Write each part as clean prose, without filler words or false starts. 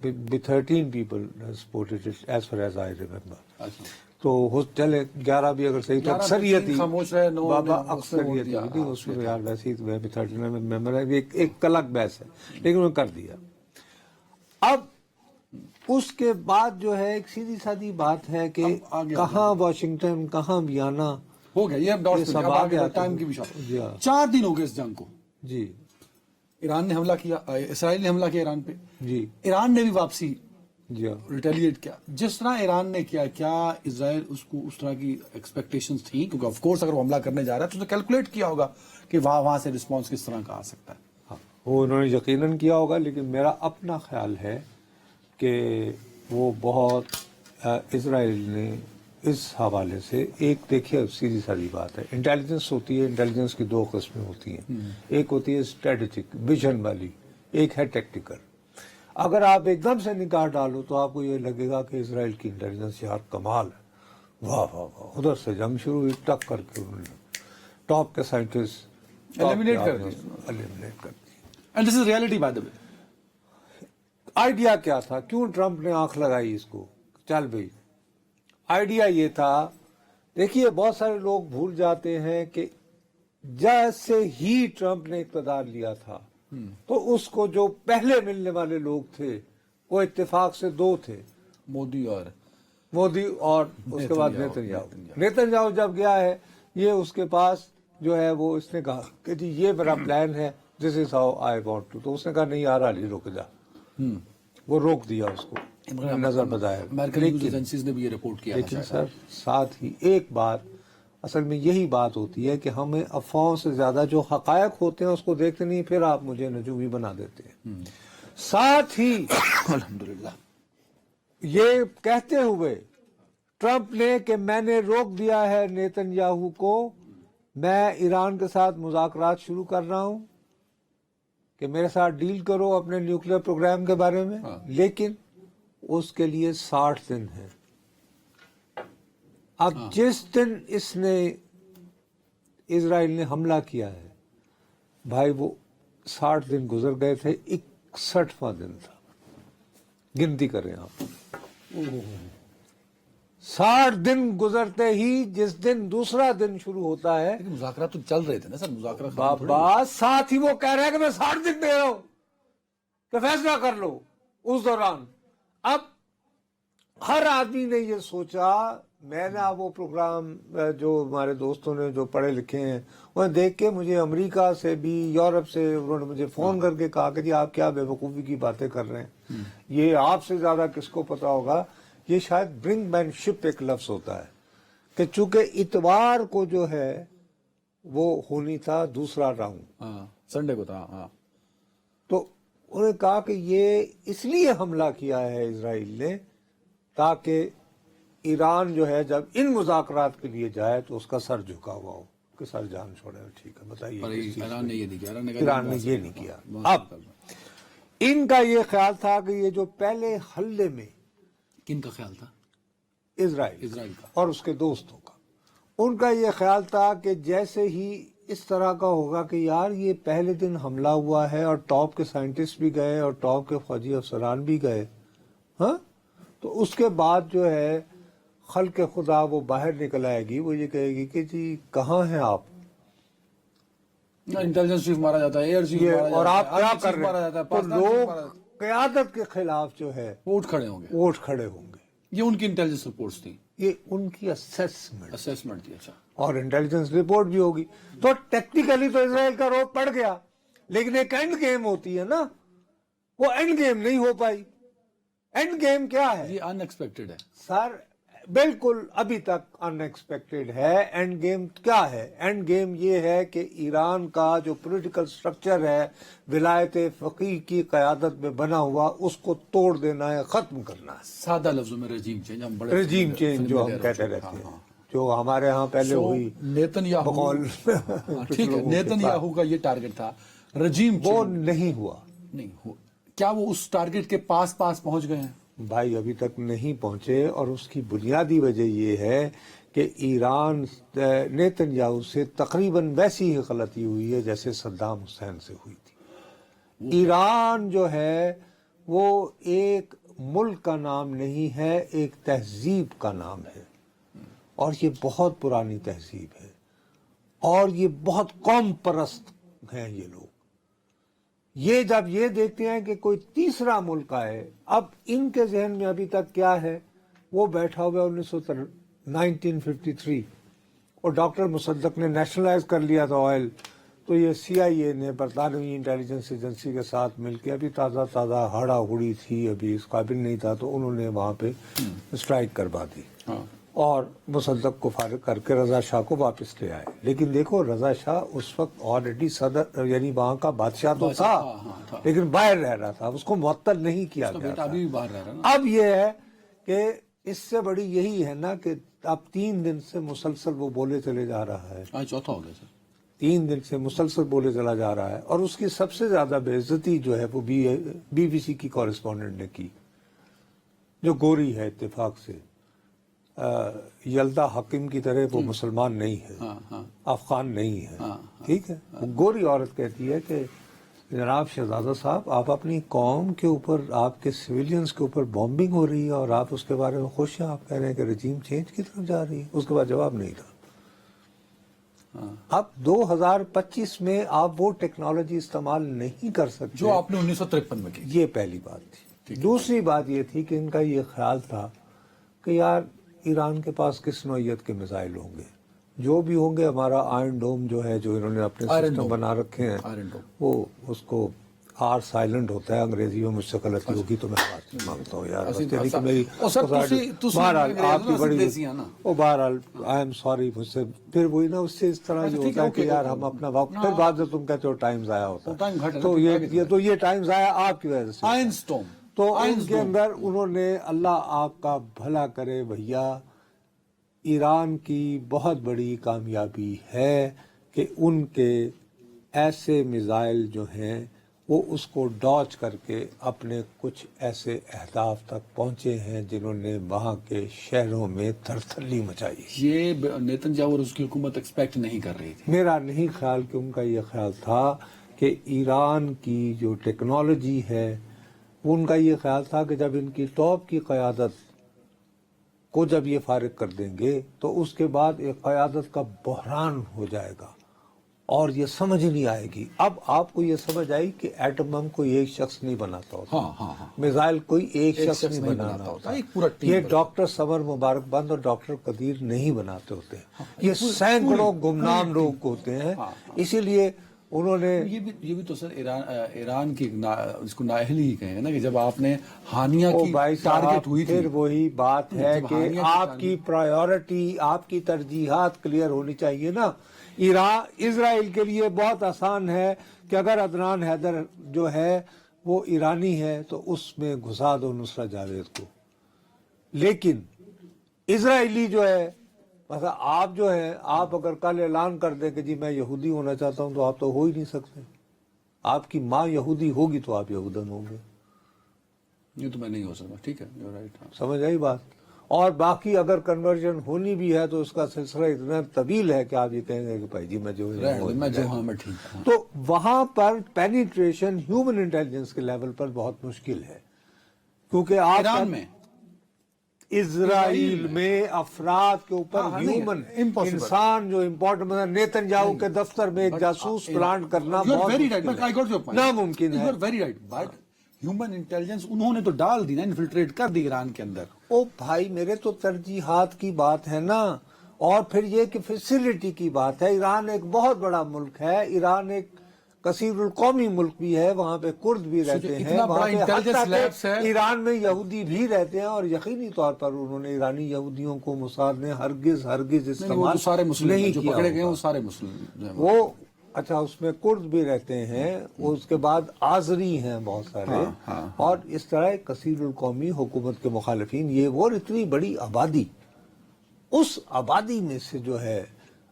13 people supported it as far as I remember। تو چلے 11 بھی اگر صحیح تو 11 اکثریت ہی خاموش رہے، 9 بابا نے اس میں اکثریت ووٹ دیا۔ ہی اس میں یار ویسے ہی تو میں بھی 39 ممبر ہے، ایک الگ بحث ہے، لیکن انہوں نے کر دیا۔ اب اس کے بعد جو ہے ایک سیدھی سادی بات ہے کہ اب آگے کہاں واشنگٹن، کہاں ویانا، ہو گیا یہ اب ڈاٹس سب اب آگے آگے آتے ٹائم ہیں۔ کی بھی شاٹ۔ جی ہاں۔ 4 دن ہو گئے اس جنگ کو، جی ایران نے حملہ کیا، اسرائیل نے حملہ کیا ایران پہ، جی ایران نے بھی واپسی جی ہاں۔ ریٹیلیٹ کیا۔ جس طرح ایران نے کیا، کیا اسرائیل اس کو اس طرح کی ایکسپیکٹیشنز تھیں؟ کیونکہ آف کورس اگر وہ حملہ کرنے جا رہا ہے تو اس نے کیلکولیٹ کیا ہوگا کہ وہاں سے رسپانس کس طرح کا آ سکتا ہے۔ ہاں، وہ انہوں نے یقیناً کیا ہوگا، لیکن میرا اپنا خیال ہے کہ وہ بہت اسرائیل نے اس حوالے سے ایک دیکھیے سیدھی سادی بات ہے، انٹیلیجنس ہوتی ہے، انٹیلیجنس کی 2 قسمیں ہوتی ہیں، ایک ہوتی ہے اسٹریٹجک ویژن والی، ایک ہے ٹیکٹیکل۔ اگر آپ ایک دم سے نگاہ ڈالو تو آپ کو یہ لگے گا کہ اسرائیل کی انٹیلیجنس یار کمال ہے، واہ واہ واہ، ادھر سے جنگ شروع ہوئی، ٹک کر کے انہوں نے ٹاپ کے سائنٹسٹ Eliminate کر دی۔ ایلیمنیٹ کر دی۔ And this is reality by the way. Idea کیا تھا؟ کیوں ٹرمپ نے آنکھ لگائی اس کو؟ چل بھائی، آئیڈیا یہ تھا، دیکھیے بہت سارے لوگ بھول جاتے ہیں کہ جیسے ہی ٹرمپ نے اقتدار لیا تھا تو اس کو جو پہلے ملنے والے لوگ تھے وہ اتفاق سے 2 تھے، مودی اور مودی اور اس کے بعد نیتن یاہو جب گیا ہے، یہ اس کے پاس جو ہے وہ اس نے کہا کہ جی یہ میرا پلان ہے، this is how I want to, تو اس نے کہا نہیں یار علی رک جا، وہ روک دیا اس کو نظر بظاہر۔ امریکن نیوز ایجنسیز نے بھی یہ رپورٹ کیا لیکن سر ساتھ ہی ایک بات، اصل میں یہی بات ہوتی ہے کہ ہمیں افواہوں سے زیادہ جو حقائق ہوتے ہیں اس کو دیکھتے نہیں، پھر آپ مجھے نجومی بنا دیتے ہیں۔ ساتھ ہی الحمدللہ یہ کہتے ہوئے ٹرمپ نے کہ میں نے روک دیا ہے نیتن یاہو کو، میں ایران کے ساتھ مذاکرات شروع کر رہا ہوں کہ میرے ساتھ ڈیل کرو اپنے نیوکلیر پروگرام کے بارے میں، لیکن اس کے لیے 60 دن ہیں۔ اب جس دن اس نے اسرائیل نے حملہ کیا ہے بھائی، وہ 60 دن گزر گئے تھے، 61واں دن تھا، گنتی کریں آپ، 60 دن گزرتے ہی جس دن دوسرا دن شروع ہوتا ہے، لیکن مذاکرات تو چل رہے تھے نا سر، مذاکرات بابا ساتھ ہی وہ کہہ رہے ہیں کہ میں 60 دن دے رہا ہوں کہ فیصلہ کر لو اس دوران۔ اب ہر آدمی نے یہ سوچا، میں نے وہ پروگرام جو ہمارے دوستوں نے جو پڑھے لکھے ہیں انہیں دیکھ کے مجھے امریکہ سے بھی، یورپ سے، انہوں نے مجھے فون کر کے کہا کہ جی آپ کیا بے وقوفی کی باتیں کر رہے ہیں، یہ آپ سے زیادہ کس کو پتا ہوگا، یہ شاید برنگ مین شپ ایک لفظ ہوتا ہے کہ چونکہ اتوار کو جو ہے وہ ہونی تھا دوسرا راؤنڈ، سنڈے کو تھا، ہاں تو انہوں نے کہا کہ یہ اس لیے حملہ کیا ہے اسرائیل نے تاکہ ایران جو ہے جب ان مذاکرات کے لیے جائے تو اس کا سر جھکا ہوا ہو کہ سر جان چھوڑے، ٹھیک ہے بتائیے پر کس چیز ایران نے یہ نہیں کیا، ایران نے یہ نہیں کیا۔ اب ان کا یہ خیال تھا کہ یہ جو پہلے حملے میں کن کا خیال تھا؟ اسرائیل کا اور اس کے دوستوں کا، ان کا یہ خیال تھا کہ جیسے ہی اس طرح کا ہوگا کہ یار یہ پہلے دن حملہ ہوا ہے اور ٹاپ کے سائنٹسٹ بھی گئے اور ٹاپ کے فوجی افسران بھی گئے، ہاں، تو اس کے بعد جو ہے خلق خدا وہ باہر نکل آئے گی، وہ یہ کہے گی کہ جی کہاں ہیں آپ، انٹیلیجنس چیف مارا جاتا ہے، ایئر چیف یہ مارا اور جاتا آپ ہے، کیا آرمی کر چیف مارا جاتا رہے ہے، ہیں، تو پاکستان چیف لوگ مارا جاتا ہے، قیادت کے خلاف جو ہے ووٹ کھڑے ہوں گے۔ ووٹ کھڑے ہوں گے۔ یہ ان کی انٹیلیجنس رپورٹس تھیں، یہ ان کی اسیسمنٹ اسیسمنٹ تھی۔ اچھا، اور انٹیلیجنس رپورٹ بھی ہوگی، تو ٹیکٹیکلی تو اسرائیل کا روپ پڑ گیا، لیکن ایک اینڈ گیم ہوتی ہے نا، وہ اینڈ گیم نہیں ہو پائی۔ اینڈ گیم کیا ہے یہ ان ایکسپیکٹڈ ہے سر؟ بالکل ابھی تک ان ایکسپیکٹڈ ہے۔ اینڈ گیم کیا ہے؟ اینڈ گیم یہ ہے کہ ایران کا جو پولیٹیکل سٹرکچر ہے ولایت فقیہ کی قیادت میں بنا ہوا، اس کو توڑ دینا ہے، ختم کرنا ہے۔ سادہ لفظوں میں رجیم چینج، ہم بڑے رجیم چینج جو ہم کہتے رہتے ہیں، جو ہمارے ہاں پہلے ہوئی نیتن یاہو، بقول ٹھیک ہے، نیتن یاہو کا یہ ٹارگٹ تھا رجیم وہ چینج، نہیں ہوا نہیں ہو، کیا وہ اس ٹارگٹ کے پاس پہنچ گئے ہیں؟ بھائی، ابھی تک نہیں پہنچے، اور اس کی بنیادی وجہ یہ ہے کہ ایران نیتن یاہو سے تقریباً ویسی ہی غلطی ہوئی ہے جیسے صدام حسین سے ہوئی تھی۔ ایران جو ہے وہ ایک ملک کا نام نہیں ہے، ایک تہذیب کا نام ہے۔ اور یہ بہت پرانی تہذیب ہے اور یہ بہت قوم پرست ہیں یہ لوگ. یہ جب یہ دیکھتے ہیں کہ کوئی تیسرا ملک آئے, اب ان کے ذہن میں ابھی تک کیا ہے, وہ بیٹھا ہوا 1953 اور ڈاکٹر مصدق نے نیشنلائز کر لیا تھا آئل, تو یہ سی آئی اے نے برطانوی انٹیلیجنس ایجنسی کے ساتھ مل کے, ابھی تازہ ہڑا ہڑی تھی, ابھی اس قابل نہیں تھا, تو انہوں نے وہاں پہ اسٹرائک کروا دی اور مصدق کو فارغ کر کے رضا شاہ کو واپس لے آئے. لیکن دیکھو رضا شاہ اس وقت آلریڈی صدر یعنی وہاں کا بادشاہ تو تھا لیکن باہر رہ رہا تھا, اس کو معطل نہیں کیا گیا تھا. اب یہ ہے کہ اس سے بڑی یہی ہے نا کہ اب 3 دن سے مسلسل وہ بولے چلے جا رہا ہے, آج چوتھا ہو گیا سر, 3 دن سے مسلسل بولے چلا جا رہا ہے, اور اس کی سب سے زیادہ بے عزتی جو ہے وہ بی بی سی کی کورسپونڈنٹ نے کی, جو گوری ہے اتفاق سے. یلدا حکیم کی طرح وہ مسلمان نہیں ہے, افغان نہیں ہے, ٹھیک ہے, وہ گوری عورت کہتی ہے کہ جناب شہزادہ صاحب, آپ اپنی قوم کے اوپر, آپ کے سویلینز کے اوپر بامبنگ ہو رہی ہے اور آپ اس کے بارے میں خوش ہیں, آپ کہہ رہے ہیں کہ رجیم چینج کی طرف جا رہی ہے. اس کے بعد جواب نہیں تھا. اب 2025 میں آپ وہ ٹیکنالوجی استعمال نہیں کر سکتے جو آپ نے 1953 میں کی. یہ پہلی بات تھی. دوسری بات یہ تھی کہ ان کا یہ خیال تھا کہ یار ایران کے پاس کس نوعیت کے میزائل ہوں گے, جو بھی ہوں گے, ہمارا آئرن ڈوم جو ہے, جو انہوں نے اپنے سسٹم بنا رکھے ہیں, وہ اس کو آر سائلنٹ ہوتا ہے انگریزی میں, مجھ سے غلطی ہوگی تو میں بات مانگتا ہوں یار, بہرحال آپ کی بڑی, بہرحال آئی ایم سوری, مجھ سے پھر وہی نا اس سے اس طرح جو ہوتا ہے کہ یار ہم اپنا وقت, پھر بعد میں تم کہتے ہو ٹائم ضائع ہوتا ہے, تو یہ ٹائم ضائع آپ کی وجہ سے. تو ان کے اندر انہوں نے, اللہ آپ کا بھلا کرے بھیا, ایران کی بہت بڑی کامیابی ہے کہ ان کے ایسے میزائل جو ہیں وہ اس کو ڈاج کر کے اپنے کچھ ایسے اہداف تک پہنچے ہیں جنہوں نے وہاں کے شہروں میں تھرتھلی مچائی. یہ نیتن یاہو اور اس کی حکومت ایکسپیکٹ نہیں کر رہی تھی. میرا نہیں خیال کہ ان کا یہ خیال تھا کہ ایران کی جو ٹیکنالوجی ہے, ان کا یہ خیال تھا کہ جب ان کی ٹاپ کی قیادت کو جب یہ فارغ کر دیں گے تو اس کے بعد ایک قیادت کا بحران ہو جائے گا اور یہ سمجھ نہیں آئے گی. اب آپ کو یہ سمجھ آئی کہ ایٹم بم کوئی ایک شخص نہیں بناتا ہوتا, میزائل کوئی ایک شخص نہیں بنانا ہوتا, یہ ڈاکٹر سمر مبارک بند اور ڈاکٹر قدیر نہیں بناتے ہوتے, یہ سینکڑوں گمنام لوگ ہوتے ہیں. اسی لیے انہوں نے یہ بھی تو سر ایران کی اس کو نااہلی ہی کہیں نا کہ جب آپ نے ہانیہ کی ٹارگٹ ہوئی تھی, پھر وہی بات ہے کہ آپ کی پرائیورٹی, آپ کی ترجیحات کلیئر ہونی چاہیے نا. اسرائیل کے لیے بہت آسان ہے کہ اگر عدنان حیدر جو ہے وہ ایرانی ہے تو اس میں گھسا دو نصرت جاوید کو, لیکن اسرائیلی جو ہے, مثلا آپ جو ہے, آپ اگر کل اعلان کر دیں کہ جی میں یہودی ہونا چاہتا ہوں تو آپ تو ہو ہی نہیں سکتے. آپ کی ماں یہودی ہوگی تو آپ یہودن ہوں گے. یہ تو میں نہیں ہو سکتا. ٹھیک ہے, سمجھ آئی بات. اور باقی اگر کنورژن ہونی بھی ہے تو اس کا سلسلہ اتنا طویل ہے کہ آپ یہ کہیں گے کہ بھائی جی میں جو ہوں. تو وہاں پر پینیٹریشن ہیومن انٹیلیجنس کے لیول پر بہت مشکل ہے, کیونکہ ایران میں, اسرائیل میں افراد کے اوپر ہیومن انسان جو امپورٹنٹ, نیتن یاہو کے دفتر میں ایک جاسوس پلانٹ کرنا بہت ناممکن ہے. ہیومن انٹیلیجنس انہوں نے تو ڈال دی نا, انفلٹریٹ کر دی ایران کے اندر. او بھائی میرے تو ترجیحات کی بات ہے نا, اور پھر یہ کہ فیسیلٹی کی بات ہے. ایران ایک بہت بڑا ملک ہے, ایران ایک کثیر القومی ملک بھی ہے, وہاں پہ کرد بھی رہتے ہیں, ایران میں یہودی بھی رہتے ہیں, اور یقینی طور پر انہوں نے ایرانی یہودیوں کو موساد نے ہرگز استعمال نہیں کیا. وہ اچھا اس میں کرد بھی رہتے ہیں, اس کے بعد آذری ہیں بہت سارے, اور اس طرح کثیر القومی حکومت کے مخالفین. یہ وہ اتنی بڑی آبادی, اس آبادی میں سے جو ہے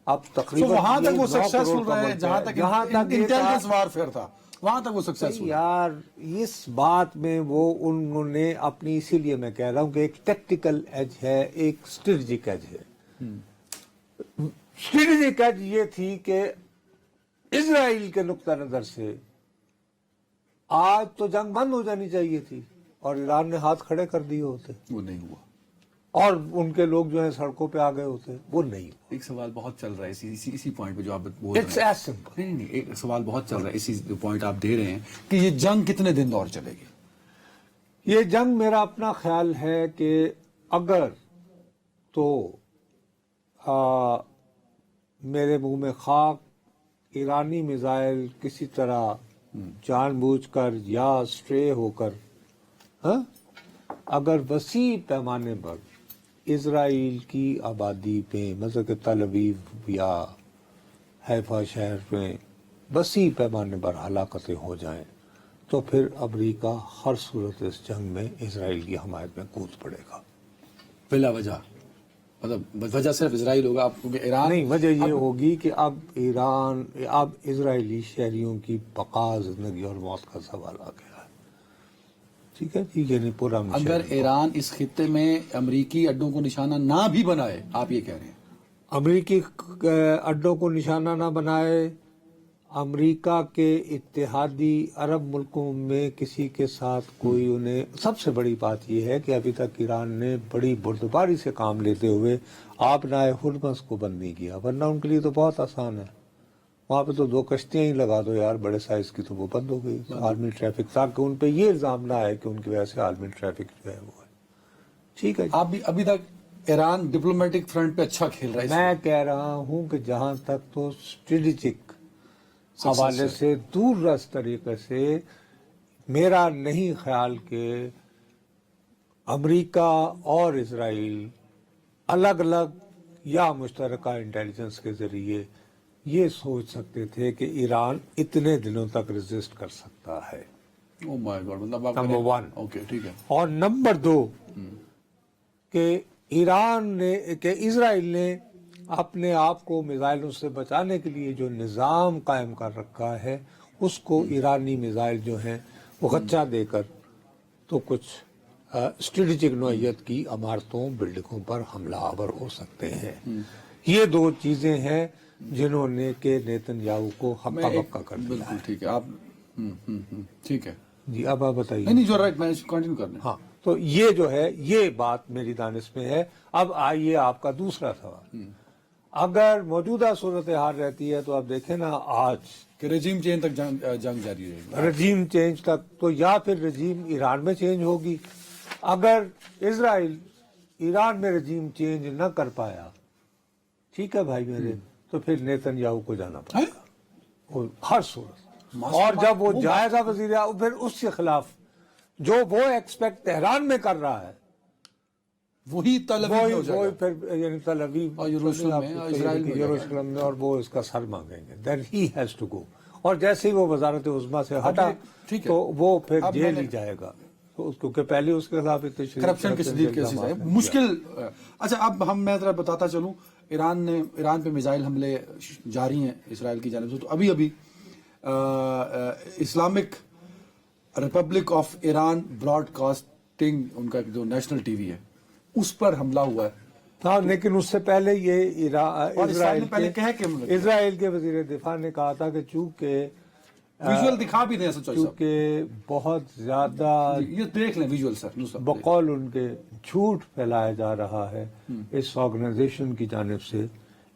اب تقریباً وہاں تک وہ سکسیسفل رہے, جہاں تک انٹیلیجنس وارفیئر تھا وہاں تک وہ سکسیسفل. یار اس بات میں وہ انہوں نے اپنی, اسی لیے میں کہہ رہا ہوں کہ ایک ٹیکٹیکل ایج ہے, ایک اسٹریٹجک ایج ہے. اسٹریٹجک ایج یہ تھی کہ اسرائیل کے نقطہ نظر سے آج تو جنگ بند ہو جانی چاہیے تھی اور ایران نے ہاتھ کھڑے کر دیے ہوتے, وہ نہیں ہوا. اور ان کے لوگ جو ہیں سڑکوں پہ آ گئے ہوتے، وہ نہیں. ایک سوال بہت چل رہا ہے اسی پوائنٹ پہ جو آپ بول رہے اٹس ہیں. As simple. نہیں ایک سوال بہت چل رہا ہے اسی پوائنٹ آپ دے رہے ہیں کہ یہ جنگ کتنے دن اور چلے گی؟ یہ جنگ میرا اپنا خیال ہے کہ اگر تو میرے منہ میں خاک، ایرانی میزائل کسی طرح جان بوجھ کر یا اسٹرے ہو کر اگر وسیع پیمانے پر اسرائیل کی آبادی پہ مثلا کہ تل ابیب یا حیفا شہر میں وسیع پیمانے پر ہلاکتیں ہو جائیں تو پھر امریکہ ہر صورت اس جنگ میں اسرائیل کی حمایت میں کود پڑے گا. بلا وجہ مطلب وجہ صرف اسرائیل ہوگا، آپ کیونکہ ایران نہیں، وجہ یہ ہوگی کہ اب اسرائیلی شہریوں کی بقا، زندگی اور موت کا سوال آ گیا ہے. ٹھیک ہے جی، یعنی پورا اگر ایران اس خطے میں امریکی اڈوں کو نشانہ نہ بھی بنائے، آپ یہ کہہ رہے ہیں امریکی اڈوں کو نشانہ نہ بنائے، امریکہ کے اتحادی عرب ملکوں میں کسی کے ساتھ کوئی انہیں، سب سے بڑی بات یہ ہے کہ ابھی تک ایران نے بڑی بردباری سے کام لیتے ہوئے آپ نائے ہرمز کو بند نہیں کیا، ورنہ ان کے لیے تو بہت آسان ہے. وہاں پہ تو 2 کشتیاں ہی لگا دو یار بڑے سائز کی، تو وہ بند ہو گئی عالمی ٹریفک، تاکہ ان پہ یہ الزام نہ آئے کہ ان کی وجہ سے عالمی ٹریفک جو ہے وہ ہے. ٹھیک ہے جی. آپ بھی ابھی تک ایران ڈپلومیٹک فرنٹ پہ اچھا کھیل رہا ہے. میں کہہ رہا ہوں کہ جہاں تک تو اسٹریٹجک حوالے سے دور رس طریقے سے میرا نہیں خیال کہ امریکہ اور اسرائیل الگ الگ یا مشترکہ انٹیلیجنس کے ذریعے یہ سوچ سکتے تھے کہ ایران اتنے دنوں تک ریزسٹ کر سکتا ہے. او مائی گاڈ، مطلب آپ نمبر 1. اوکے ٹھیک ہے. اور نمبر 2 کہ اسرائیل نے اپنے آپ کو میزائلوں سے بچانے کے لیے جو نظام قائم کر رکھا ہے اس کو ایرانی میزائل جو ہیں وہ خدشہ دے کر تو کچھ اسٹریٹجک نوعیت کی عمارتوں، بلڈنگوں پر حملہ آور ہو سکتے ہیں. یہ 2 چیزیں ہیں جنہوں نے کہ نیتن یاہو کو ہکا بکا کر دیا. بالکل ٹھیک ہے. آپ ٹھیک ہے جی اب آپ بتائیے. نہیں جو رائٹ میں کنٹینیو کرنا. ہاں، تو یہ جو ہے یہ بات میری دانش میں ہے. اب آئیے آپ کا دوسرا سوال. اگر موجودہ صورتحال رہتی ہے تو آپ دیکھیں نا آج کہ رجیم چینج تک جنگ جاری رہے گی. رجیم چینج تک تو یا پھر رجیم ایران میں چینج ہوگی. اگر اسرائیل ایران میں رجیم چینج نہ کر پایا، ٹھیک ہے بھائی میرے، تو پھر نیتن یاہو کو جانا پڑے گا ہر صورت. اور جب وہ جائے گا وزیر اعظم، پھر اس کے خلاف جو وہ ایکسپیکٹ تہران میں کر رہا ہے وہی وہی پھر یعنی تل ابیب اور یروشلم میں، اور وہ اس کا سر مانگیں گے. دین ہی ہیز ٹو گو. اور جیسے ہی وہ وزارت عظمیٰ سے ہٹا تو وہ پھر جیل ہی جائے گا، کیونکہ پہلے اس کے خلاف کرپشن کے شدید کیسز ہیں. مشکل. اچھا اب میں ذرا بتاتا چلوں، ایران پہ میزائل حملے جاری ہیں اسرائیل کی جانب سے. تو ابھی Islamic Republic of Iran broadcasting, ان کا جو نیشنل ٹی وی ہے، اس پر حملہ ہوا ہے. ہاں، لیکن اس سے پہلے یہ اسرائیل کے وزیر دفاع نے کہا تھا کہ چونکہ ویژول دکھا بھی دیں سچائی، چونکہ بہت زیادہ یہ دیکھ لیں ویژول سر، بقول ان کے جھوٹ پھیلایا جا رہا ہے اس آرگنائزیشن کی جانب سے،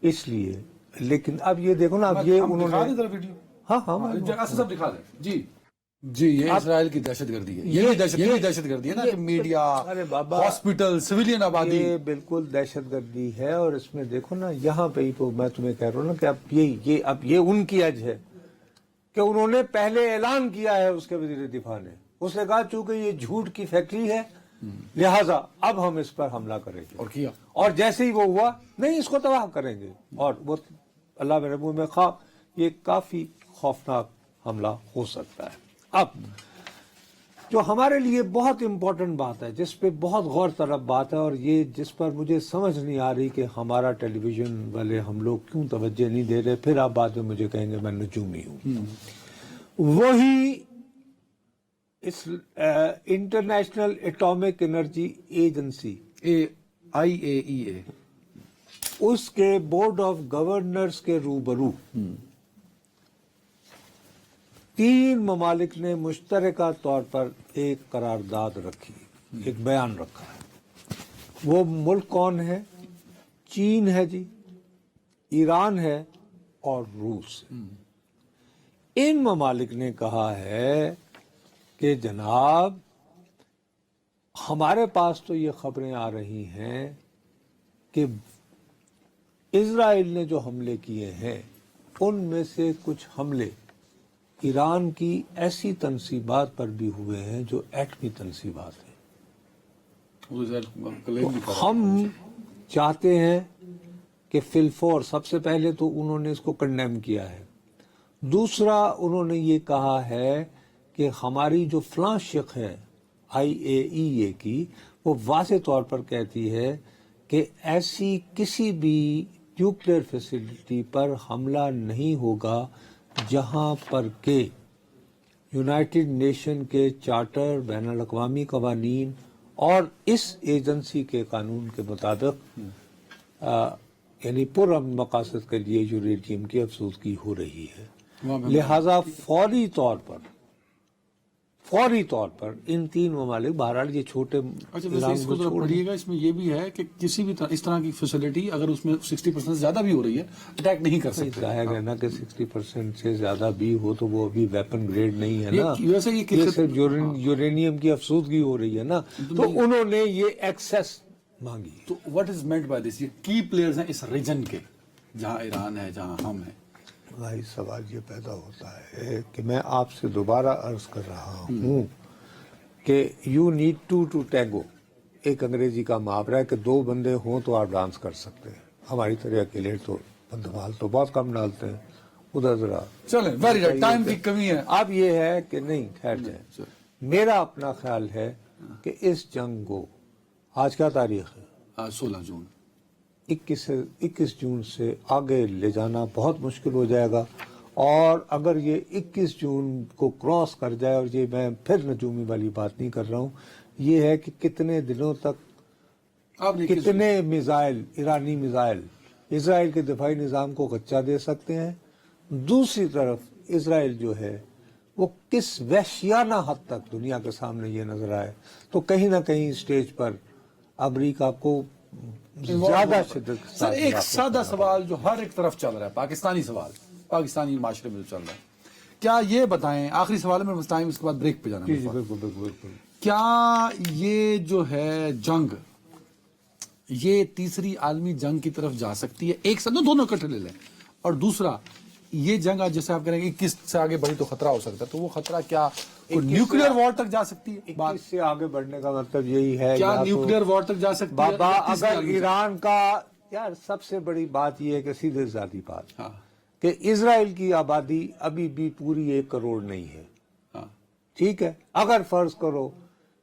اس لیے. لیکن اب یہ دیکھو نا، اب یہ انہوں نے سب دکھا دیں. جی یہ اسرائیل کی دہشت گردی ہے. یہ دہشت گردی ہے نا کہ میڈیا، ہاسپٹل، سویلین آبادی، یہ بالکل دہشت گردی ہے. اور اس میں دیکھو نا، یہاں پہ ہی تو میں تمہیں کہہ رہا ہوں نا کہ اب یہ ان کی ایج ہے کہ انہوں نے پہلے اعلان کیا ہے، اس کے وزیر دفاع نے، اس نے کہا چونکہ یہ جھوٹ کی فیکٹری ہے لہٰذا اب ہم اس پر حملہ کریں گے. اور کیا. اور جیسے ہی وہ ہوا، نہیں اس کو تباہ کریں گے. اور وہ اللہ میرے منہ میں خواہ، یہ کافی خوفناک حملہ ہو سکتا ہے. اب جو ہمارے لیے بہت امپورٹنٹ بات ہے، جس پہ بہت غور طلب بات ہے، اور یہ جس پر مجھے سمجھ نہیں آ رہی کہ ہمارا ٹیلی ویژن والے ہم لوگ کیوں توجہ نہیں دے رہے، پھر آپ بعد میں مجھے کہیں گے میں نجومی ہوں. وہی اس International Atomic Energy Agency IAEA، اس کے بورڈ آف گورنرز کے روبرو 3 ممالک نے مشترکہ طور پر ایک قرارداد رکھی، ایک بیان رکھا ہے. وہ ملک کون ہے؟ چین ہے جی، ایران ہے اور روس ہے۔ ان ممالک نے کہا ہے کہ جناب ہمارے پاس تو یہ خبریں آ رہی ہیں کہ اسرائیل نے جو حملے کیے ہیں ان میں سے کچھ حملے ایران کی ایسی تنصیبات پر بھی ہوئے ہیں جو ایٹمی تنصیبات ہیں۔ وہ claim بھی کر رہا ہے۔ ہم چاہتے ہیں کہ فی الفور سب سے پہلے تو انہوں نے اس کو کنڈیم کیا ہے، دوسرا انہوں نے یہ کہا ہے کہ ہماری جو فلاں شق ہے IAEA کی، وہ واضح طور پر کہتی ہے کہ ایسی کسی بھی نیوکلیئر فیسلٹی پر حملہ نہیں ہوگا جہاں پر کہ یونائٹڈ نیشن کے چارٹر، بین الاقوامی قوانین اور اس ایجنسی کے قانون کے مطابق یعنی پرامن مقاصد کے لیے یورینیم کی افزودگی ہو رہی ہے۔ لہذا فوری طور پر ان تین ممالک، بہرحال یہ چھوٹے اچھا ویسے اس کو ذرا پڑھیے گا، اس میں یہ بھی ہے کہ کسی بھی اس طرح کی فیسلٹی اگر اس میں 60% زیادہ بھی ہو رہی ہے اٹیک نہیں کر سکتے۔ ظاہر ہے نا کہ 60% سے زیادہ بھی ہو تو وہ ابھی ویپن گریڈ نہیں ہے نا، ویسے یہ صرف یورینیم کی افزودگی ہو رہی ہے نا، تو انہوں نے یہ ایکسیس مانگی۔ تو what is meant by this? یہ کی پلیئرز ہیں اس ریجن کے، جہاں ایران ہے، جہاں ہم ہیں۔ بھائی سوال یہ پیدا ہوتا ہے کہ میں آپ سے دوبارہ عرض کر رہا ہوں کہ یو نیڈ ٹو ٹینگو، ایک انگریزی کا محاورہ ہے کہ دو بندے ہوں تو آپ ڈانس کر سکتے ہیں، ہماری طرح اکیلے تو دھمال تو بہت کم ڈالتے ہیں۔ ادھر ذرا چلیں ویری رائٹ، ٹائم کی کمی ہے۔ اب یہ ہے کہ نہیں، خیر جائیں، میرا اپنا خیال ہے کہ اس جنگ کو، آج کیا تاریخ ہے؟ 16 جون، 21 جون سے آگے لے جانا بہت مشکل ہو جائے گا، اور اگر یہ 21 جون کو کراس کر جائے، اور یہ میں پھر نجومی والی بات نہیں کر رہا ہوں، یہ ہے کہ کتنے دنوں تک آپ نے کتنے میزائل، ایرانی میزائل اسرائیل کے دفاعی نظام کو غچہ دے سکتے ہیں، دوسری طرف اسرائیل جو ہے وہ کس وحشیانہ حد تک دنیا کے سامنے یہ نظر آئے، تو کہیں نہ کہیں اسٹیج پر امریکہ کو زیادہ شدت کے سر ساتھ ایک مواقع سادہ کرنا سوال جو ہر ایک طرف چل رہا ہے، پاکستانی سوال، پاکستانی معاشرے میں جو چل رہا ہے، کیا یہ بتائیں، آخری سوال میں ٹائم اس کے بعد بریک پہ جانا جی ہے۔ جی بالکل بالکل بالکل۔ کیا یہ جو ہے جنگ، یہ تیسری عالمی جنگ کی طرف جا سکتی ہے؟ ایک ساتھ دونوں اکٹھے لے لیں، اور دوسرا یہ جنگ آج جیسے آپ کہہ رہے ہیں 21 سے آگے بڑھی تو خطرہ ہو سکتا ہے، تو وہ خطرہ کیا نیوکلیئر وار تک جا سکتی ہے؟ بات اس سے آگے بڑھنے کا مطلب یہی ہے کیا یا تو نیوکلیئر وار تک جا سکتی ہے؟ بابا یا تیسری اگر عالمی جنگ؟ ایران کا، یار سب سے بڑی بات یہ ہے کہ سیدھے ذاتی بات ہاں کہ اسرائیل کی آبادی ابھی بھی پوری 1 کروڑ نہیں ہے، ہاں، ٹھیک ہے؟ اگر فرض کرو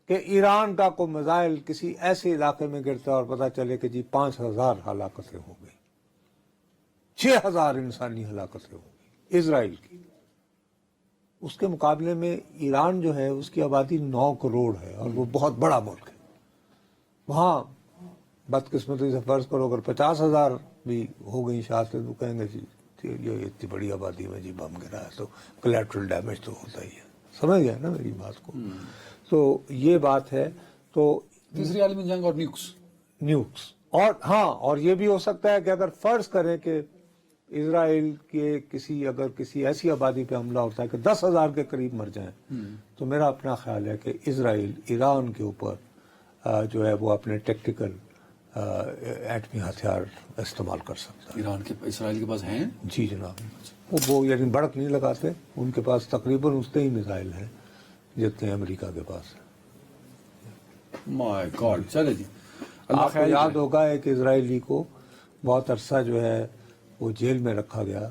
کہ ایران کا کوئی میزائل کسی ایسے علاقے میں گرتا ہے اور پتہ چلے کہ جی 5000 ہلاکتیں ہو گئی، 6000 انسانی ہلاکتیں ہو گئی اسرائیل کی، اس کے مقابلے میں ایران جو ہے اس کی آبادی 9 کروڑ ہے اور وہ بہت بڑا ملک ہے، وہاں بدقسمتی سے فرض کرو اگر 50,000 بھی ہو گئی شاید تو کہیں گے جی یہ اتنی بڑی آبادی میں جی بم گرا ہے تو کولیٹرل ڈیمیج تو ہوتا ہی ہے، سمجھ گیا نا میری بات کو؟ تو یہ بات ہے، تو تیسری عالمی جنگ اور نیوکس، اور ہاں، اور یہ بھی ہو سکتا ہے کہ اگر فرض کریں کہ اسرائیل کے اگر کسی ایسی آبادی پہ حملہ ہوتا ہے کہ 10,000 کے قریب مر جائیں، تو میرا اپنا خیال ہے کہ اسرائیل ایران کے اوپر جو ہے وہ اپنے ٹیکٹیکل ایٹمی ہتھیار استعمال کر سکتا ہے۔ ایران کے، اسرائیل کے پاس ہیں؟ جی جناب، وہ یعنی بڑک نہیں لگاتے، ان کے پاس تقریباً اتنے ہی میزائل ہیں جتنے امریکہ کے پاس ہیں۔ مائی گاڈ، چلے جی، اللہ آپ کو خیر یاد ہوگا ایک اسرائیلی کو بہت عرصہ جو ہے وہ جیل میں رکھا گیا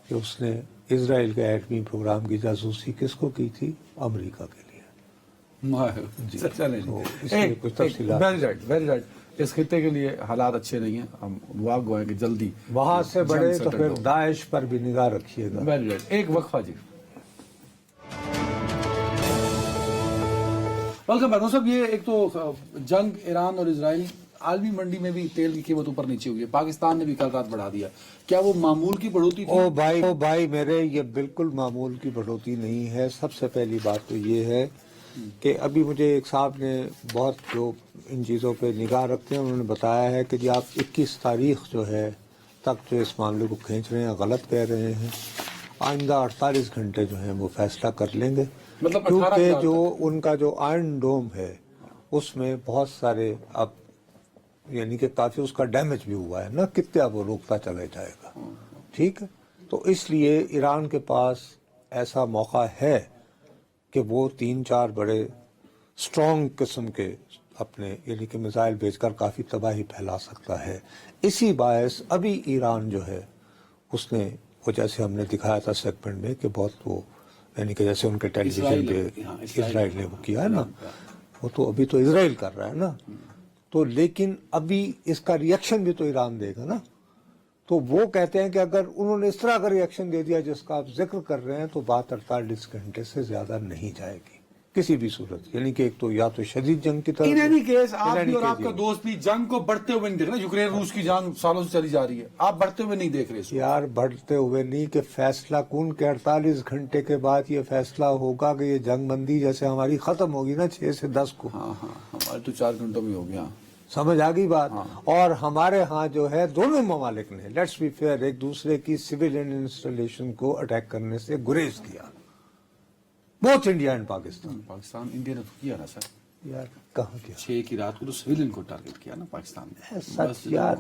کہ اس نے اسرائیل کے ایٹمی پروگرام کی جاسوسی کس کو کی تھی؟ امریکہ کے لیے۔ چلیں تو اس میں کچھ تفصیلات، ویری رائٹ، ویری رائٹ۔ اس خطے کے لیے حالات اچھے نہیں ہیں، ہم دعا گو ہیں کہ جلدی وہاں سے بڑھے جنگ تو سیٹل پھر ہو۔ داعش پر بھی نگاہ رکھیے گا۔ ویری رائٹ، ایک وقفہ جی۔ ویلکم بیک صاحب، یہ ایک تو جنگ ایران اور اسرائیل، عالمی منڈی میں بھی تیل کی قیمت اوپر نیچے ہوئی ہے، پاکستان نے بھی کل رات بڑھا دیا، کیا وہ معمول کی بڑھوتی تھی؟ او بھائی میرے، یہ بالکل معمول کی بڑھوتی نہیں ہے۔ سب سے پہلی بات تو یہ ہے کہ ابھی مجھے ایک صاحب نے بہت جو ان چیزوں پہ نگاہ رکھتے ہیں انہوں نے بتایا ہے کہ جی آپ 21 تاریخ جو ہے تک جو اس معاملے کو کھینچ رہے ہیں غلط کہہ رہے ہیں، آئندہ 48 گھنٹے جو ہیں وہ فیصلہ کر لیں گے، مطلب کیونکہ جو ان کا جو آئرن ڈوم ہے اس میں بہت سارے اب یعنی کہ کافی اس کا ڈیمیج بھی ہوا ہے نا، کتنا وہ روکتا چلا جائے گا، ٹھیک ہے، تو اس لیے ایران کے پاس ایسا موقع ہے کہ وہ 3-4 بڑے سٹرونگ قسم کے اپنے یعنی کہ میزائل بھیج کر کافی تباہی پھیلا سکتا ہے۔ اسی باعث ابھی ایران جو ہے اس نے وہ جیسے ہم نے دکھایا تھا سیگمنٹ میں کہ بہت وہ یعنی کہ جیسے ان کے ٹیلی ویژن پہ اسرائیل نے وہ کیا ہے نا، وہ تو ابھی تو اسرائیل کر رہا ہے نا، تو لیکن ابھی اس کا ری ایکشن بھی تو ایران دے گا نا، تو وہ کہتے ہیں کہ اگر انہوں نے اس طرح کا ری ایکشن دے دیا جس کا آپ ذکر کر رہے ہیں تو بات 48 گھنٹے سے زیادہ نہیں جائے گی کسی بھی صورت، یعنی کہ ایک تو یا تو شدید جنگ کی طرف، ان اینی کیس آپ بھی اور آپ کا دوست بھی جنگ کو بڑھتے ہوئے نہیں دیکھ رہے، یوکرین روس کی جنگ سالوں سے چلی جا رہی ہے، آپ بڑھتے ہوئے نہیں دیکھ رہے اس کو۔ یار بڑھتے ہوئے نہیں کہ فیصلہ کن کے 48 گھنٹے کے بعد یہ فیصلہ ہوگا کہ یہ جنگ بندی جیسے ہماری ختم ہوگی نا 6 سے 10 کو، ہاں ہمارے تو 4 گھنٹوں میں ہو گیا، سمجھ آ گئی بات، اور ہمارے ہاں جو ہے دونوں ممالک نے لیٹس بی فیئر ایک دوسرے کی سویلین انسٹالیشن کو اٹیک کرنے سے گریز کیا، both India and Pakistan. Pakistan India نے تو کیا نا سر، یار کہاں کیا 6 کی رات کو تو سویلین کو ٹارگٹ کیا نا پاکستان نے، سچ یار،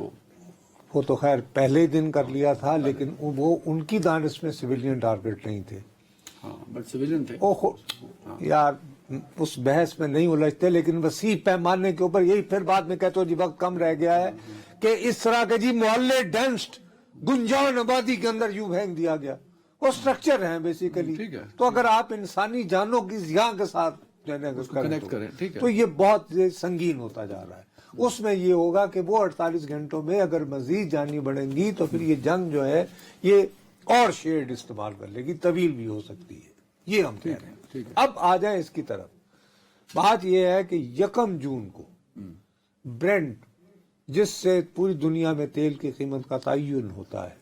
وہ تو خیر پہلے دن کر لیا تھا لیکن وہ ان کی دانش میں سویلین ٹارگٹ نہیں تھے، ہاں بٹ سویلین تھے، اوہو یار اس بحث میں نہیں الجھتے، لیکن وسیع پیمانے کے اوپر یہی پھر بعد میں کہتے ہو جی وقت کم رہ گیا ہے کہ اس طرح کے جی محلے ڈینسڈ گنجان آبادی کے اندر یوں پھینک دیا گیا، وہ سٹرکچر ہیں بیسیکلی، ٹھیک ہے، تو اگر آپ انسانی جانوں کی ضیاع کے ساتھ کنیکٹ کریں، ٹھیک ہے، تو یہ بہت سنگین ہوتا جا رہا ہے، اس میں یہ ہوگا کہ وہ 48 گھنٹوں میں اگر مزید جانی بڑھیں گی تو پھر یہ جنگ جو ہے یہ اور شیڈ استعمال کر لے گی، طویل بھی ہو سکتی ہے، یہ ہم کہہ رہے ہیں۔ اب آ جائیں اس کی طرف، بات یہ ہے کہ 1 جون کو برنٹ جس سے پوری دنیا میں تیل کی قیمت کا تعین ہوتا ہے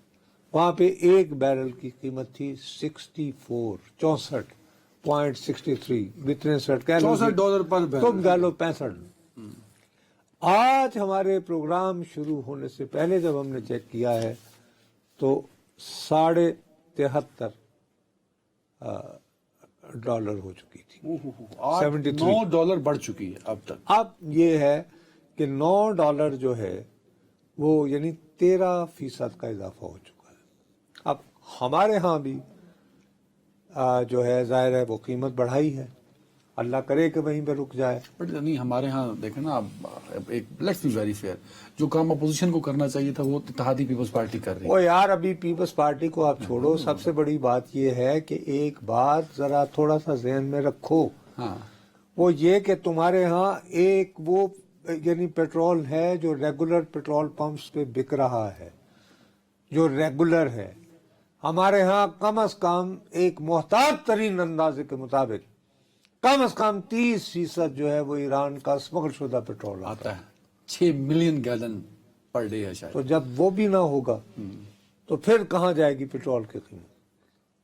وہاں پہ ایک بیرل کی قیمت تھی 64.63 $64 پر بیرل، تم کہہ لو 65۔ آج ہمارے پروگرام شروع ہونے سے پہلے جب ہم نے چیک کیا ہے تو $73 ہو چکی تھی، $9 بڑھ چکی ہے اب تک۔ اب یہ ہے کہ $9 جو ہے وہ یعنی 13% کا اضافہ ہو چکا ہے۔ اب ہمارے ہاں بھی جو ہے ظاہر ہے وہ قیمت بڑھائی ہے، اللہ کرے کہ وہیں پہ رک جائے، بٹ نہیں ہمارے ہاں دیکھیں نا، اب ایک لیٹس بی ویری فیئر، جو کام اپوزیشن کو کرنا چاہیے تھا وہ اتحادی پیپلز پارٹی کر رہی ہے۔ وہ یار ابھی پیپلز پارٹی کو آپ چھوڑو، سب سے بڑی بات یہ ہے کہ ایک بات ذرا تھوڑا سا ذہن میں رکھو، ہاں وہ یہ کہ تمہارے ہاں ایک وہ یعنی پیٹرول ہے جو ریگولر پیٹرول پمپس پہ بک رہا ہے، جو ریگولر ہے، ہمارے ہاں کم از کم ایک محتاط ترین اندازے کے مطابق کم از کم 30% جو ہے وہ ایران کا اسمگل شدہ پیٹرول آتا ہے، 6 ملین گیلن پر ڈے ہے شاید۔ تو جب وہ بھی نہ ہوگا تو پھر کہاں جائے گی پیٹرول کی قیمت؟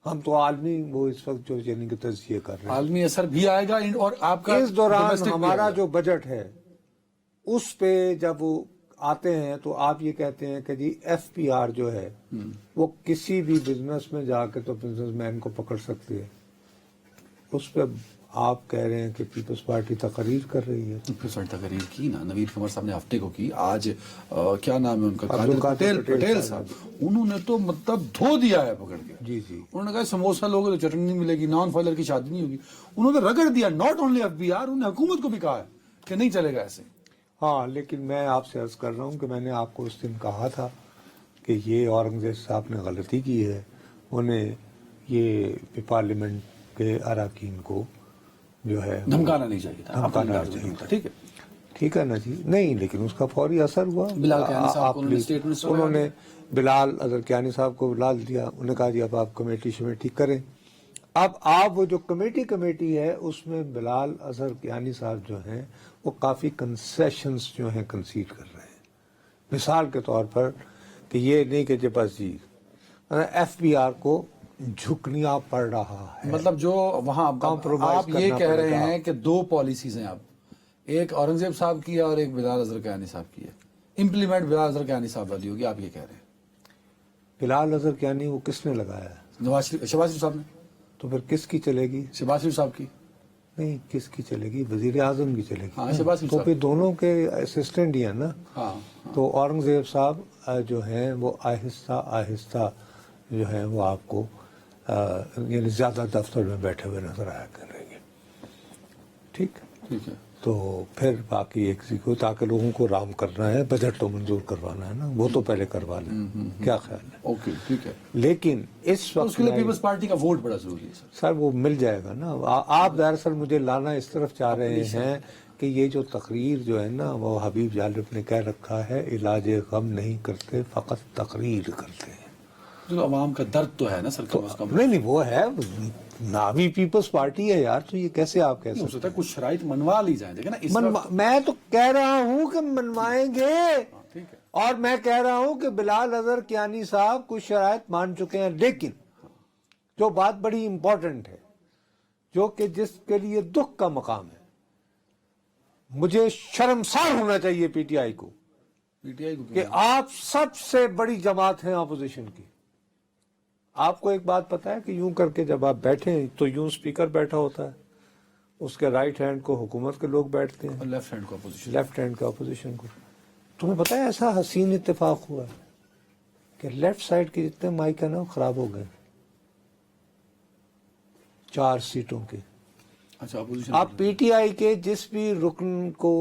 ہم تو عالمی وہ اس وقت جو یعنی کہ تجزیہ کر رہے ہیں، عالمی اثر بھی آئے گا اور آپ کا اس دوران domestic بھی ہمارا آئے گا۔ جو بجٹ ہے اس پہ جب وہ آتے ہیں تو آپ یہ کہتے ہیں کہ جی ایف پی آر جو ہے وہ کسی بھی بزنس میں جا کے تو بزنس مین کو پکڑ سکتی ہے، اس پہ آپ کہہ رہے ہیں کہ پیپلز پارٹی تقریر کر رہی ہے۔ پیپلز پارٹی تقریر کی نا، نوید قمر صاحب نے ہفتے کو کی، آج کیا نام ہے ان کا، عبدالقادر پٹیل صاحب، انہوں نے تو مطلب دھو دیا ہے پکڑ کے۔ جی جی، انہوں نے کہا سموسہ لوگے تو چٹنی نہیں ملے گی، نان فائلر کی شادی نہیں ہوگی، انہوں نے رگڑ دیا، not only F B R, انہوں نے حکومت کو بھی کہا ہے کہ نہیں چلے گا ایسے۔ ہاں لیکن میں آپ سے عرض کر رہا ہوں کہ میں نے آپ کو اس دن کہا تھا کہ یہ اورنگزیب صاحب نے غلطی کی ہے، انہیں یہ پارلیمنٹ کے اراکین کو جو ہے دھمکانا نہیں چاہیے تھا، دھمکانا نہیں چاہیے تھا، ٹھیک ہے، ٹھیک ہے نا جی، نہیں لیکن اس کا فوری اثر ہوا، بلال کیانی صاحب کو انہوں نے statements انہوں نے بلال اظہر کیانی صاحب کو بلا دیا، انہوں نے کہا جی اب آپ کمیٹی شمیٹی کریں۔ اب آپ وہ جو کمیٹی ہے اس میں بلال اظہر کیانی صاحب جو ہیں وہ کافی کنسیشنز جو ہیں کنسیڈ کر رہے ہیں، مثال کے طور پر کہ یہ نہیں کہ جی بس جی ایف بی آر کو جھکنا پڑ رہا ہے. مطلب جو وہاں Compromise آپ یہ کرنا کہہ رہے پڑے گا. ہیں کہ دو پالیسیز ہیں اب، ایک اورنگزیب صاحب کی ہے اور ایک بلال اظہر کیانی صاحب کی ہے. امپلیمنٹ بلال اظہر کیانی صاحب والی ہوگی، آپ یہ کہہ رہے ہیں. بلال اظہر کیانی وہ کس نے لگایا ہے؟ شہباز شریف صاحب نے. تو پھر کس کی چلے گی؟ شہباز شریف صاحب کی. نہیں، کس کی چلے گی؟ وزیر اعظم کی چلے ہاں، گی. شہباز شریف تو صاحب. پھر دونوں کے اسسٹنٹ ہی ہیں نا. ہاں تو اورنگزیب صاحب جو ہیں وہ آہستہ آہستہ جو ہیں وہ آپ کو یعنی زیادہ دفتر میں بیٹھے ہوئے نظر آیا کریں گے. ٹھیک ٹھیک ہے. تو پھر باقی ایک کو تاکہ لوگوں کو رام کرنا ہے، بجٹ تو منظور کروانا ہے نا، وہ تو پہلے کروا لیں. کیا خیال ہے؟ اوکے ٹھیک ہے. لیکن اس اس وقت کے لیے پیپلز پارٹی کا ووٹ بڑا ضروری ہے سر. سر وہ مل جائے گا نا. آپ دراصل مجھے لانا اس طرف چاہ رہے ہیں کہ یہ جو تقریر جو ہے نا وہ حبیب جالب نے کہہ رکھا ہے علاج غم نہیں کرتے، فقط تقریر کرتے ہیں. جو عوام کا درد تو ہے نا سر، کم از کم. نہیں وہ ہے، نامی پیپلز پارٹی ہے یار. تو یہ کیسے آپ کہہ ہو سکتے سکتا ہے کچھ شرائط منوا لی جائیں. دیکھیں نا اس وقت. میں تو کہہ رہا ہوں کہ منوائیں گے. ٹھیک ہے. اور میں کہہ رہا ہوں کہ بلال اظہر کیانی صاحب کچھ شرائط مان چکے ہیں. لیکن جو بات بڑی امپورٹنٹ ہے، جو کہ جس کے لیے دکھ کا مقام ہے، مجھے شرمسار ہونا چاہیے پی ٹی آئی کو پی ٹی آئی کو کہ آپ سب سے بڑی جماعت ہیں اپوزیشن کی. آپ کو ایک بات پتا ہے کہ یوں کر کے جب آپ بیٹھے ہیں تو یوں اسپیکر بیٹھا ہوتا ہے، اس کے رائٹ ہینڈ کو حکومت کے لوگ بیٹھتے ہیں، لیفٹ ہینڈ کو اپوزیشن. لیفٹ ہینڈ کا اپوزیشن کو. تمہیں پتا ہے ایسا حسین اتفاق ہوا ہے کہ لیفٹ سائڈ کے جتنے مائک ہیں نا وہ خراب ہو گئے 4 سیٹوں کے. اچھا اپوزیشن. آپ پی ٹی آئی کے جس بھی رکن کو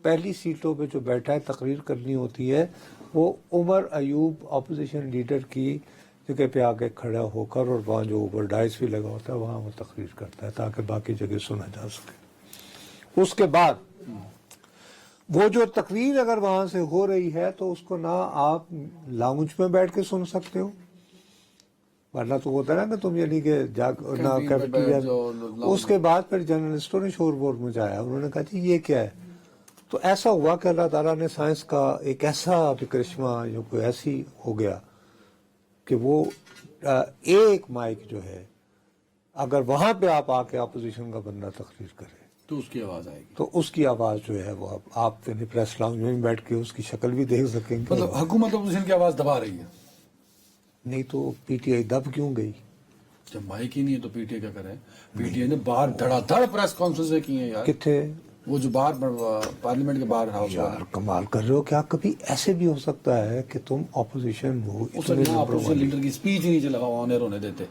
پہلی سیٹوں پہ جو بیٹھا ہے تقریر کرنی ہوتی ہے، وہ عمر ایوب اپوزیشن لیڈر کی جگہ پہ آگے کھڑا ہو کر، اور وہاں جو اوور ڈائس بھی لگا ہوتا ہے وہاں وہ تقریر کرتا ہے تاکہ باقی جگہ سنا جا سکے. اس کے بعد وہ جو تقریر اگر وہاں سے ہو رہی ہے تو اس کو نہ آپ لاؤنج میں بیٹھ کے سن سکتے ہو، ورنہ تو ہوتا ہے نا کہ تم یعنی کہ نہ کیفیٹیریا. اس کے بعد پھر جرنلسٹوں نے شور وور مچایا، انہوں نے کہا جی یہ کیا ہے. تو ایسا ہوا کہ اللہ تعالیٰ نے سائنس کا ایک ایسا کرشمہ جو کوئی ایسی ہو گیا کہ وہ ایک مائک جو ہے اگر وہاں پہ آپ آ کے اپوزیشن کا بندہ تقریر کرے تو اس کی آواز آئے گی. تو اس کی آواز جو ہے وہ آپ پریس لاؤنج میں بیٹھ کے اس کی شکل بھی دیکھ سکیں گے. مطلب حکومت اپوزیشن کی آواز دبا رہی ہے. نہیں تو پی ٹی آئی دب کیوں گئی؟ جب مائک ہی نہیں ہے تو پی ٹی آئی کیا کرے؟ پی ٹی آئی نے باہر دھڑا دھڑ پریس کانفرنس کی ہیں یار. کتنے؟ وہ جو باہر پارلیمنٹ کے باہر ہاؤس یار کمال کر رہے ہو. کیا کبھی ایسے بھی ہو سکتا ہے کہ تم اپوزیشن ہو اپوزیشن لیڈر کی اسپیچ ہی نہیں چلا آن ایئر ہونے دیتے.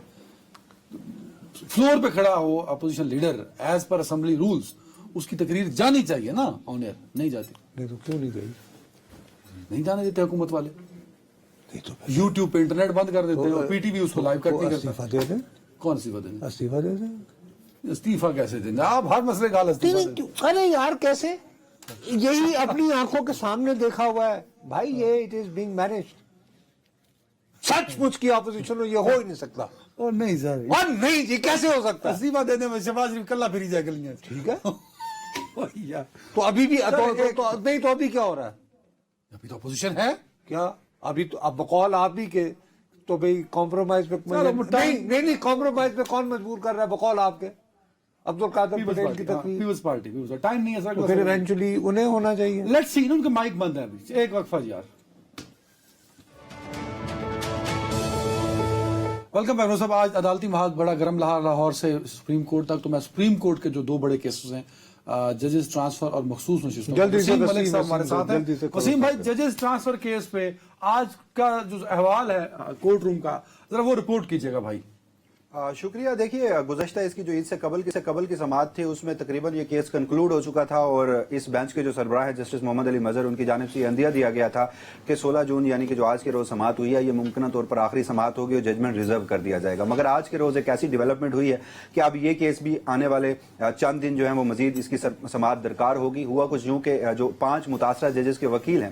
فلور پہ کھڑا ہو opposition leader as per assembly rules, اس کی تقریر جانی چاہیے نا آن ایئر. نہیں جاتی. نہیں تو کیوں نہیں گئی؟ نہیں جانے دیتے حکومت والے. نہیں تو یوٹیوب پہ انٹرنیٹ بند کر دیتے ہیں، پی ٹی وی اس کو لائیو کٹ نہیں کرتا. استعفیٰ دے دیں. کون استعفیٰ دیں؟ استعفیٰ دے دیں. استعفیٰ کیسے دیں؟ آپ ہر مسئلے کا حل استعفیٰ دیں. ارے یار کیسے؟ یہی اپنی آنکھوں کے سامنے دیکھا ہوا ہے بھائی. یہ اٹ از بینگ مینجڈ. سچ مچ کی اپوزیشن یہ ہو ہی نہیں سکتا. اور نہیں سر، اور نہیں جی کیسے ہو سکتا ہے؟ استعفیٰ دینے میں شہباز شریف کلہ پھری جائے گلیاں. ٹھیک ہے یار تو ابھی بھی نہیں تو ابھی کیا ہو رہا ہے؟ ابھی تو اپوزیشن ہے کیا ابھی تو اب بقول آپ بھی کے تو بھئی کمپرومائز پہ نہیں کمپرومائز پہ کون مجبور کر رہا ہے بقول آپ کے؟ عبد القادر پٹیل کی تقریر. پیپلز پارٹی ٹائم نہیں ہے سر. تو پھر ایونچولی انہیں ہونا چاہیے. Let's see. ان کا مائک بند ہے ابھی. ایک وقفہ یار. ویلکم بیک صاحب. آج عدالتی محاذ بڑا گرم رہا لاہور سے سپریم کورٹ تک. تو میں سپریم کورٹ کے جو 2 بڑے کیسز ہیں، ججز ٹرانسفر اور مخصوص نشستوں، وسیم ملک صاحب ہمارے ساتھ ہیں. وسیم بھائی، ججز ٹرانسفر کیس پہ آج کا جو احوال ہے کورٹ روم کا، ذرا وہ رپورٹ کیجیے گا بھائی. شکریہ. دیکھیے گزشتہ اس کی جو عید سے قبل کی سماعت تھی اس میں تقریباً یہ کیس کنکلوڈ ہو چکا تھا، اور اس بینچ کے جو سربراہ ہے جسٹس محمد علی مظہر، ان کی جانب سے یہ عندیہ دیا گیا تھا کہ 16 جون یعنی کہ جو آج کے روز سماعت ہوئی ہے یہ ممکنہ طور پر آخری سماعت ہوگی اور ججمنٹ ریزرو کر دیا جائے گا. مگر آج کے روز ایک ایسی ڈیولپمنٹ ہوئی ہے کہ اب یہ کیس بھی آنے والے چند دن جو ہیں وہ مزید اس کی سماعت درکار ہوگی. ہوا کچھ یوں کہ جو 5 متاثرہ ججز کے وکیل ہیں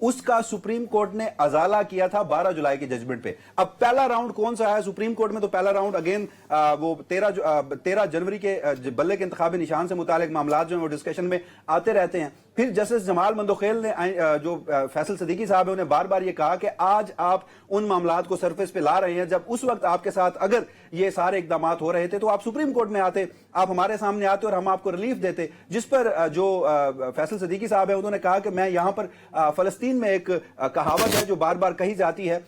اس کا سپریم کورٹ نے ازالہ کیا تھا 12 جولائی کے ججمنٹ پہ. اب پہلا راؤنڈ کون سا ہے سپریم کورٹ میں؟ تو پہلا راؤنڈ اگین وہ 13 جنوری کے بلے کے انتخابی نشان سے متعلق معاملات جو ہیں وہ ڈسکشن میں آتے رہتے ہیں. پھر جسٹس جمال مندوخیل نے جو فیصل صدیقی صاحب ہیں انہیں بار بار یہ کہا کہ آج آپ ان معاملات کو سرفیس پہ لا رہے ہیں جب اس وقت آپ کے ساتھ اگر یہ سارے اقدامات ہو رہے تھے تو آپ سپریم کورٹ میں آتے, آپ ہمارے سامنے آتے اور ہم آپ کو ریلیف دیتے. جس پر جو فیصل صدیقی صاحب ہیں انہوں نے کہا کہ میں یہاں پر فلسطین میں ایک کہاوت ہے جو بار بار کہی جاتی ہے,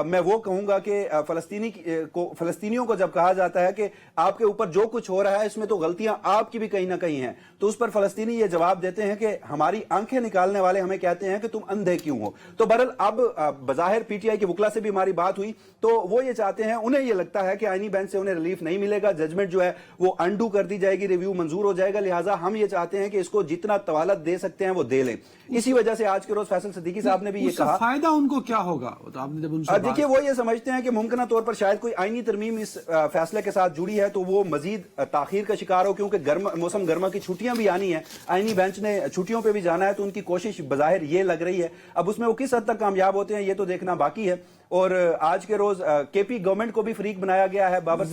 میں وہ کہوں گا کہ فلسطینیوں کو جب کہا جاتا ہے کہ آپ کے اوپر جو کچھ ہو رہا ہے اس میں تو غلطیاں آپ کی بھی کہیں نہ کہیں ہیں, تو اس پر فلسطینی یہ جواب دیتے ہیں کہ ہماری آنکھیں نکالنے والے ہمیں کہتے ہیں کہ تم اندھے کیوں ہو. تو بہرحال اب بظاہر پی ٹی آئی کے وکلا سے بھی ہماری بات ہوئی تو وہ یہ چاہتے ہیں, انہیں یہ لگتا ہے کہ آئینی بینچ سے انہیں ریلیف نہیں ملے گا, ججمنٹ جو ہے وہ انڈو کر دی جائے گی, ریویو منظور ہو جائے گا, لہٰذا ہم یہ چاہتے ہیں کہ اس کو جتنا طوالت دے سکتے ہیں وہ دے لیں. اسی وجہ سے آج کے روز فیصل صدیقی صاحب نے بھی یہ کہا, فائدہ ان کو کیا ہوگا؟ آپ نے جب ان سے دیکھیے وہ یہ سمجھتے ہیں کہ ممکنہ طور پر شاید کوئی آئینی ترمیم اس فیصلے کے ساتھ جڑی ہے تو وہ مزید تاخیر کا شکار ہو, کیونکہ موسم گرما کی چھٹیاں بھی آنی ہیں, آئینی بینچ نے چھٹیوں پہ بھی جانا ہے, تو ان کی کوشش بظاہر یہ لگ رہی ہے. اب اس میں وہ کس حد تک کامیاب ہوتے ہیں یہ تو دیکھنا باقی ہے. اور آج کے روز کے پی گورنمنٹ کو بھی فریق بنایا گیا ہے, بابر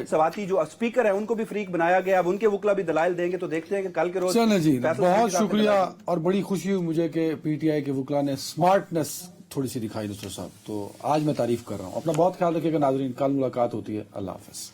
سواتی جو اسپیکر ہیں ان کو بھی فریق بنایا گیا. اب ان کے وکلا بھی دلائل دیں گے تو دیکھتے ہیں کہ کل کے روز. چلیں جی, بہت شکریہ اور بڑی خوشی ہوئی مجھے کہ پی ٹی آئی کے وکلا نے سمارٹنس تھوڑی سی دکھائی دوستوں صاحب, تو آج میں تعریف کر رہا ہوں. اپنا بہت خیال رکھیے گا ناظرین, کل ملاقات ہوتی ہے. اللہ حافظ.